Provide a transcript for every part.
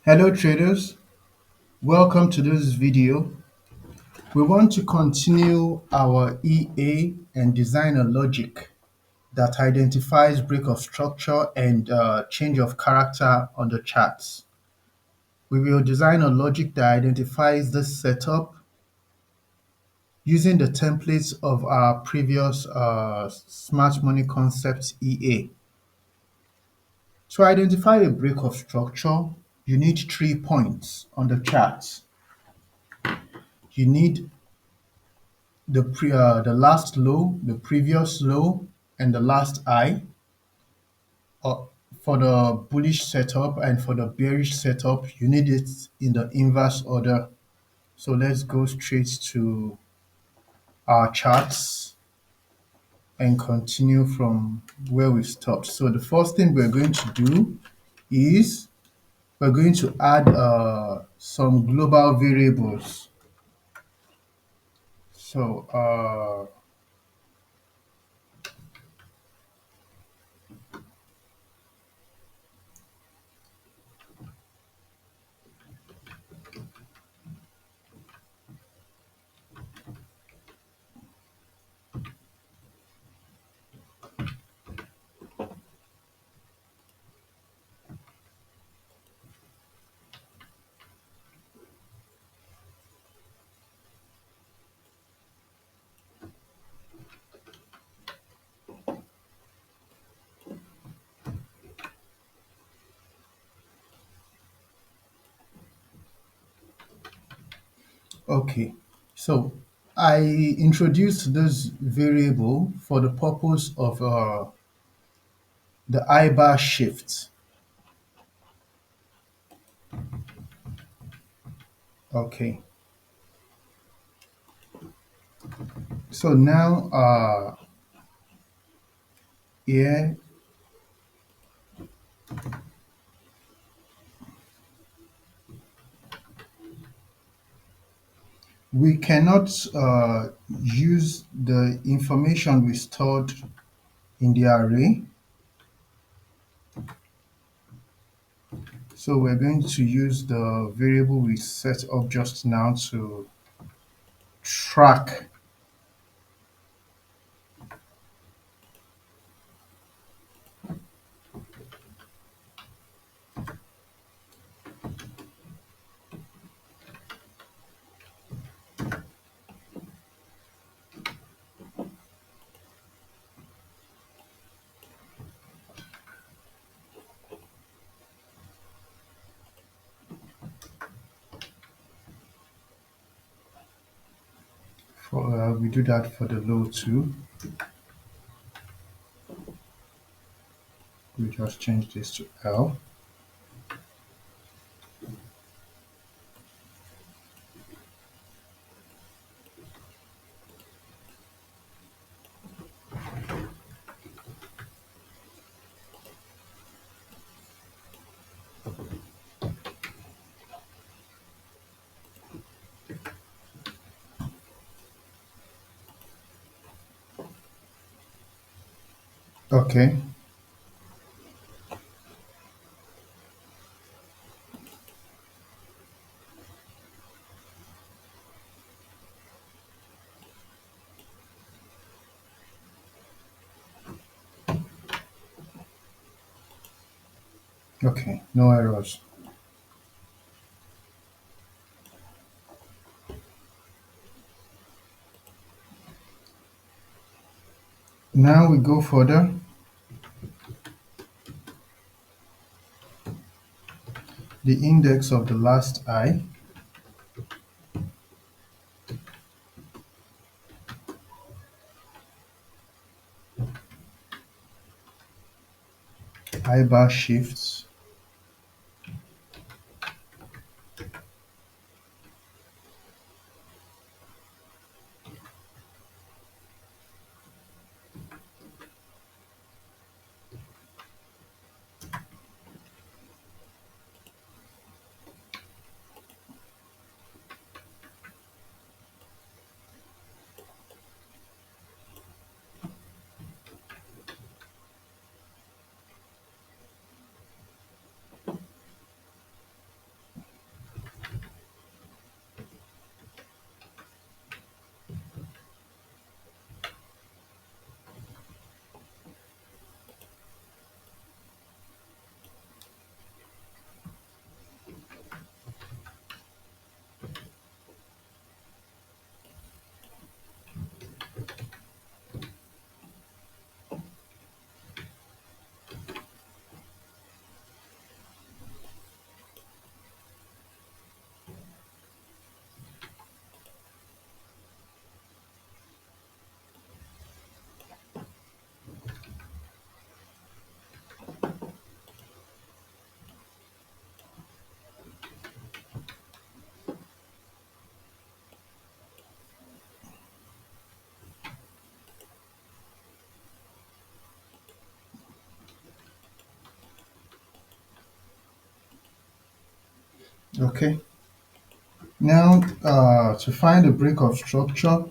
Hello traders, welcome to this video. We want to continue our EA and design a logic that identifies break of structure and change of character on the charts. We will design a logic that identifies this setup using the templates of our previous smart money concepts EA. To identify a break of structure, you need 3 points on the chart. You need the last low, the previous low, and the last high uh, for the bullish setup, and for the bearish setup, you need it in the inverse order. So let's go straight to our charts and continue from where we stopped. So the first thing we're going to do is we're going to add some global variables. So Okay, so I introduced this variable for the purpose of the I-bar shift. Okay, so now here we cannot use the information we stored in the array. So we're going to use the variable we set up just now to track. We do that for the low too. We just change this to L. Okay, okay, no errors. Now we go further. The index of the last I, I-bar shifts. Okay. Now, to find the break of structure,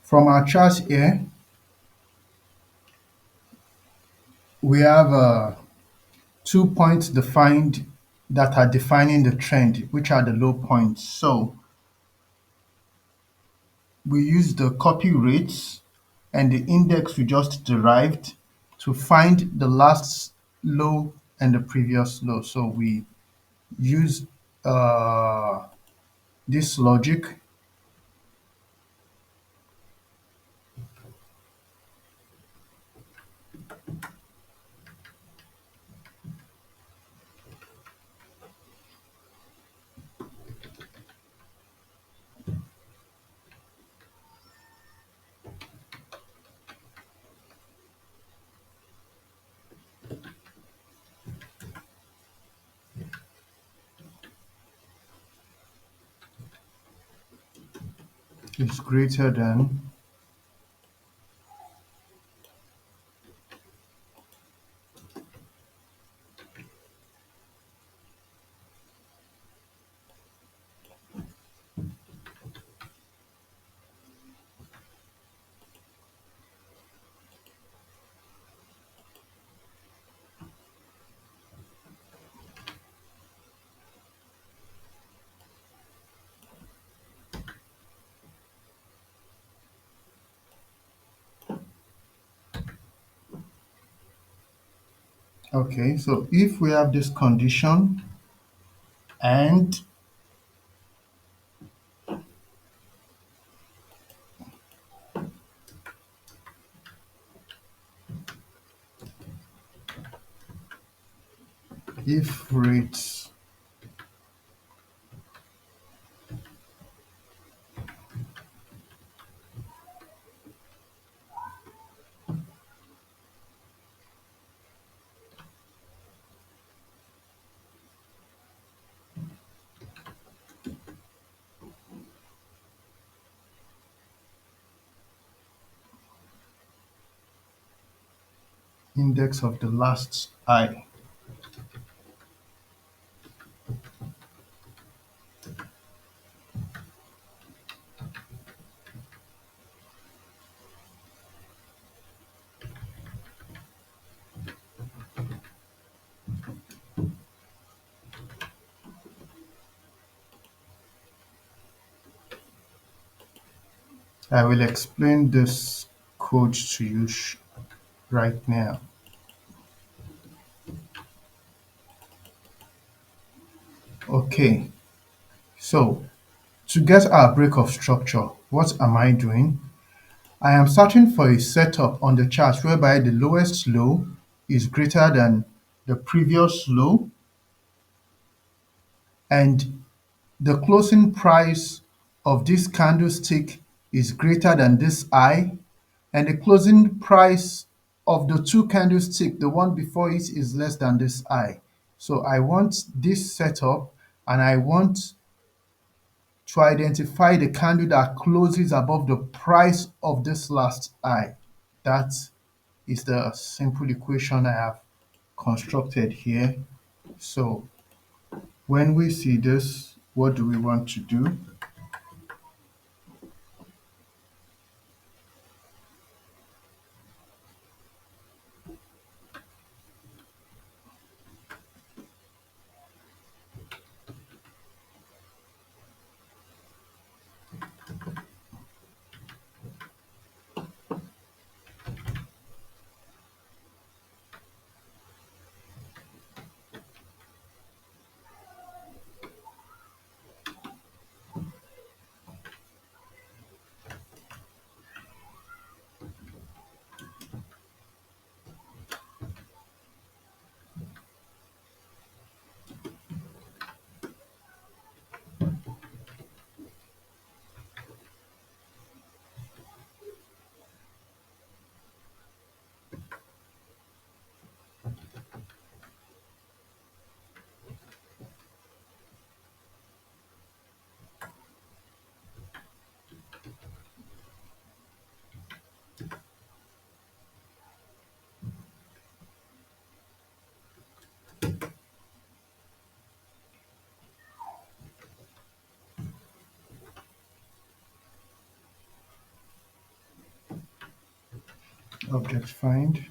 from our charts here, we have 2 points defined that are defining the trend, which are the low points. So we use the copy rates and the index we just derived to find the last low and the previous low. So we use uh, this logic. Is greater than Okay, so if we have this condition and if rates index of the last I, I will explain this code to you right now. Okay, so to get our break of structure, what am I doing? I am searching for a setup on the chart whereby the lowest low is greater than the previous low and the closing price of this candlestick is greater than this I, and the closing price of the two candlestick, the one before it, is less than this I. So I want this setup and I want to identify the candle that closes above the price of this last I. That is the simple equation I have constructed here. So when we see this, what do we want to do? Object find.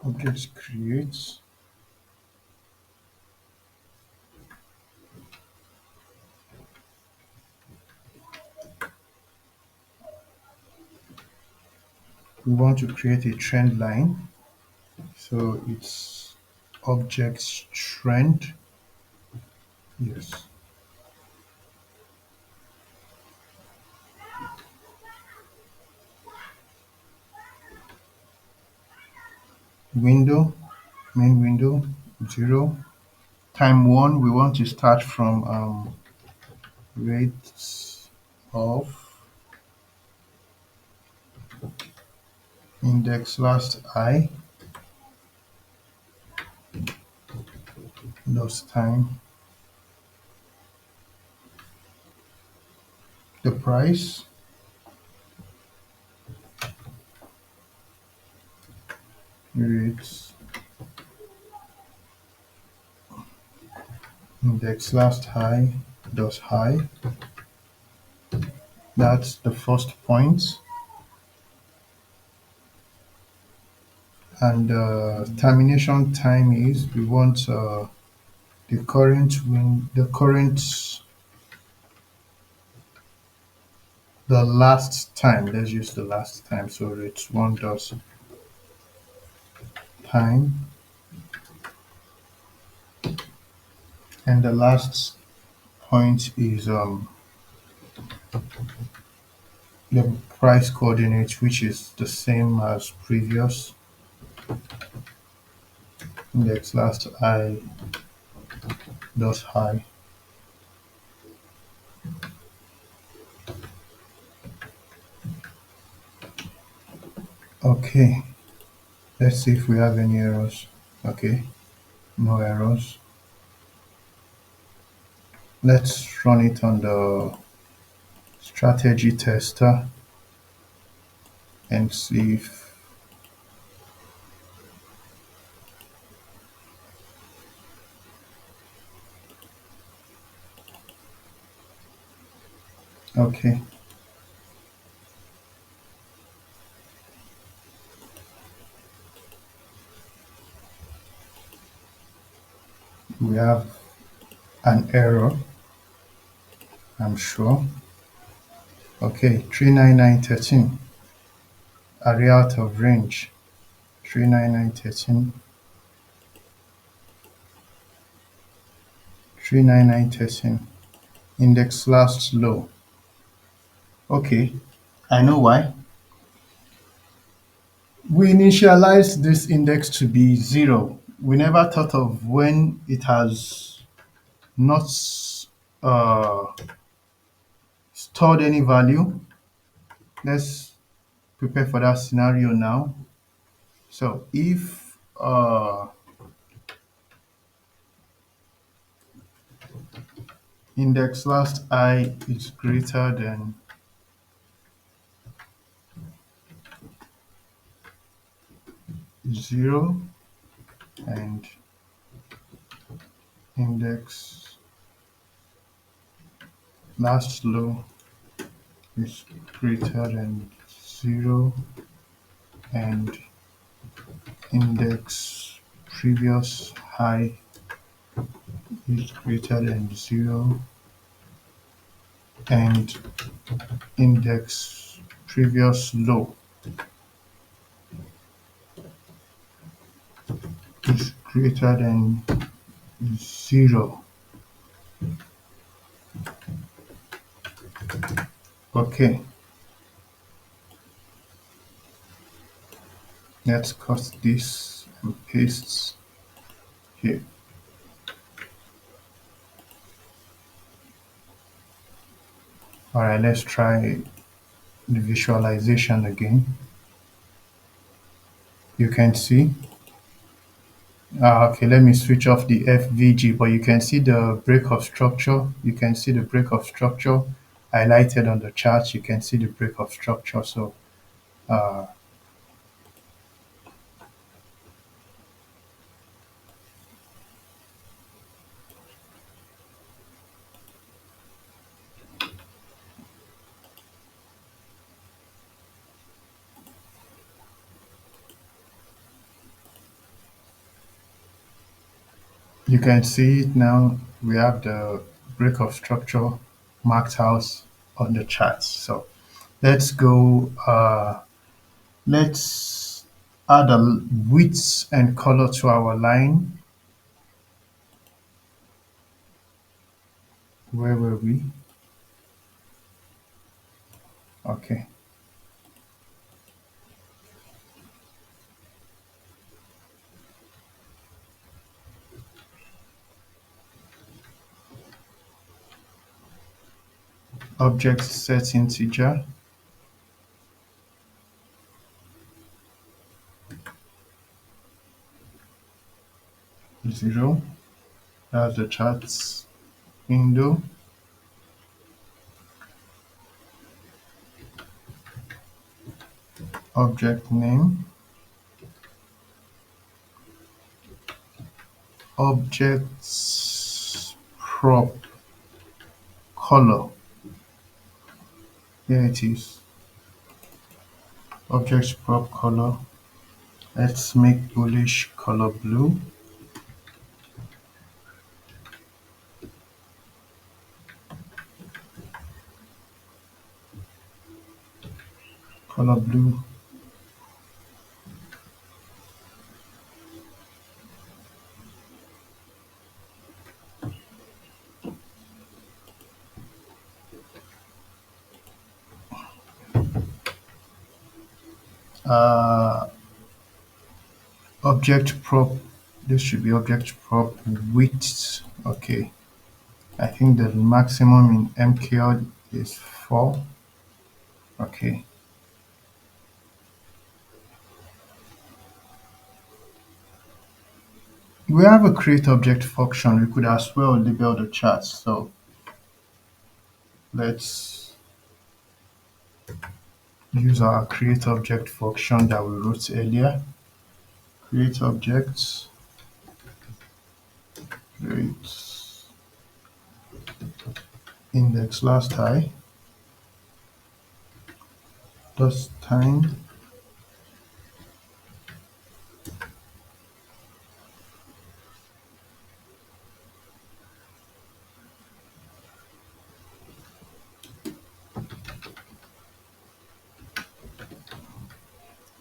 Object creates. We want to create a trend line. So it's objects trend. Yes. Window, main window, 0. Time 1, we want to start from rates of index last I, lost time, the price, rates, index last high, does high. That's the first point. And termination time is we want the last time. Let's use the last time. So rate 1 does time, and the last point is the price coordinate, which is the same as previous. Index last I does high. Okay, let's see if we have any errors. Okay, no errors. Let's run it on the strategy tester and see if okay. We have an error, I'm sure. Okay, 39913 area out of range. 39913, 39913, index last low. Okay, I know why. We initialized this index to be 0. We never thought of when it has not uh, stored any value. Let's prepare for that scenario now. So if index last I is greater than 0 and index last low is greater than 0 and index previous high is greater than 0 and index previous low is greater than 0. Okay, let's cut this and paste here. All right, let's try the visualization again. You can see. Okay, let me switch off the FVG, but you can see the break of structure. You can see the break of structure highlighted on the chart. You can see the break of structure. So uh, you can see it now. We have the break of structure marked out on the chart. So let's go. Let's add a width and color to our line. Where were we? Okay. Object set integer 0. That's the charts window. Object name. Objects prop color. Here it is. Objects prop color. Let's make bullish color blue. Color blue. Uh, object prop. This should be object prop width. Okay. I think the maximum in MKOD is 4. Okay. We have a create object function. We could as well label the chart. So let's use our create object function that we wrote earlier. Create objects, create index last high, dot time,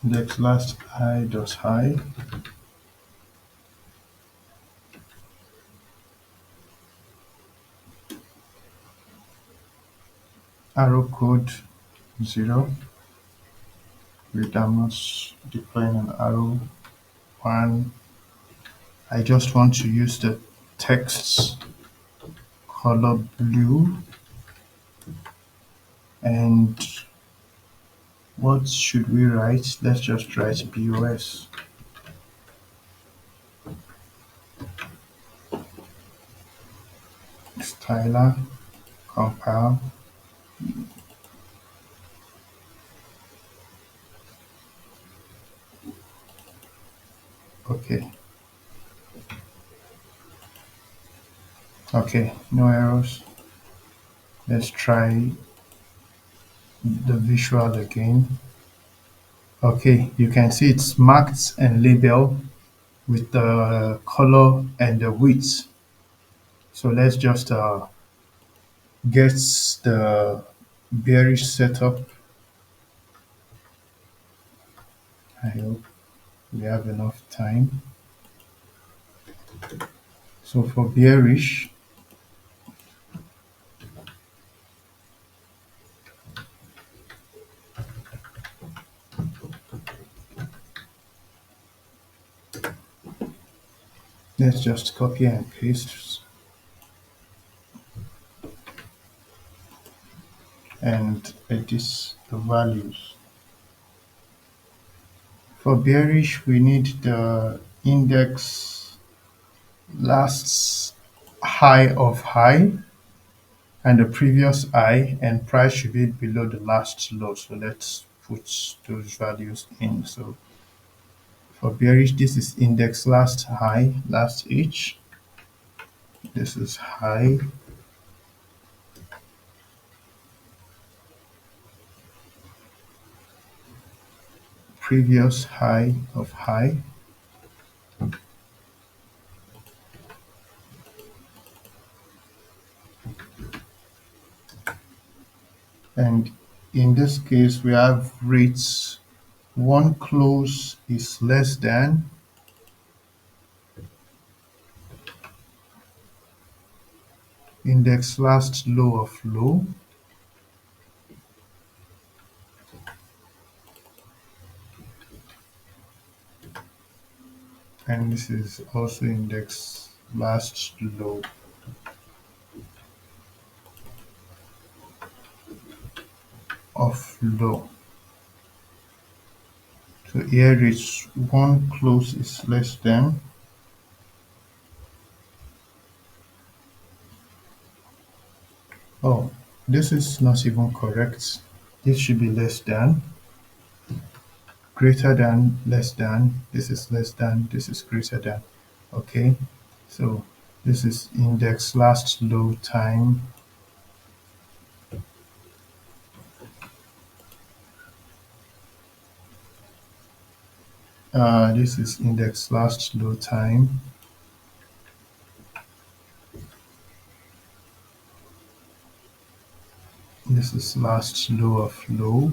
index last high dot high, arrow code 0. Wait, I'm not deploying an arrow 1. I just want to use the text color blue. And what should we write? Let's just write BoS. Styler, compile. Okay. Okay, no errors. Let's try the visual again. Okay, you can see it's marked and labeled with the color and the width. So let's just get the bearish setup. I hope we have enough time. So for bearish, let's just copy and paste. and edit the values. For bearish, we need the index last high of high and the previous high, and price should be below the last low. So let's put those values in. So for bearish, this is index last high, last H. This is high, previous high of high, and in this case we have rates. One close is less than index last low of low, and this is also index last low of low. So here is one close is less than, oh, this is not even correct. This should be less than, greater than, less than, this is less than, this is greater than. Okay, so this is index last low time, this is index last low time, this is last low of low,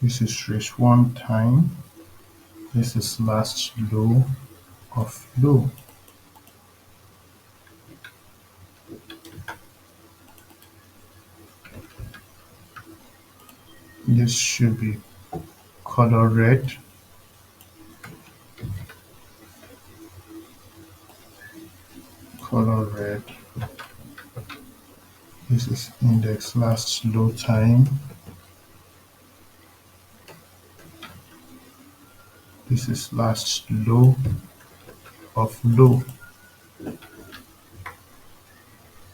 this is raise one time, this is last low of low. This should be color red, color red. This is index last low time. This is last low of low.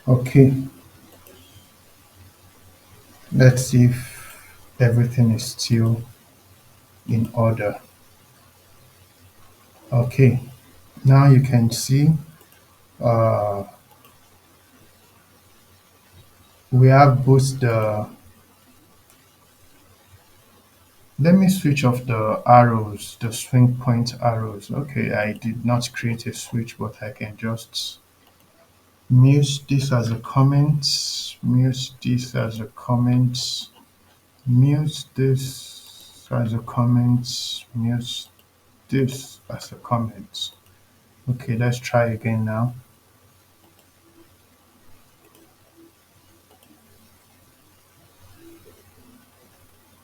Okay, let's see if everything is still in order. Okay, now you can see uh, we have both the, let me switch off the arrows, the swing point arrows. Okay, I did not create a switch, but I can just mute this as a comment, mute this as a comment, mute this as a comment, mute this as a comment. Okay, let's try again now.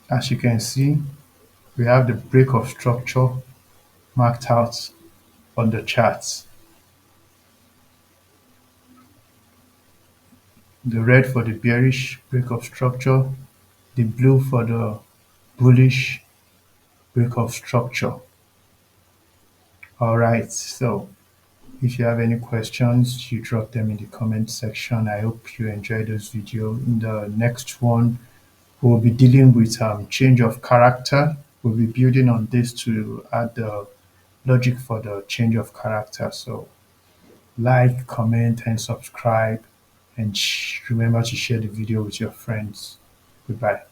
As you can see, we have the break of structure marked out on the chart. The red for the bearish break of structure, the blue for the bullish break of structure. All right, so if you have any questions, you drop them in the comment section. I hope you enjoyed this video. In the next one, we'll be dealing with change of character. We'll be building on this to add the logic for the change of character. So like, comment, and subscribe, and remember to share the video with your friends. Goodbye.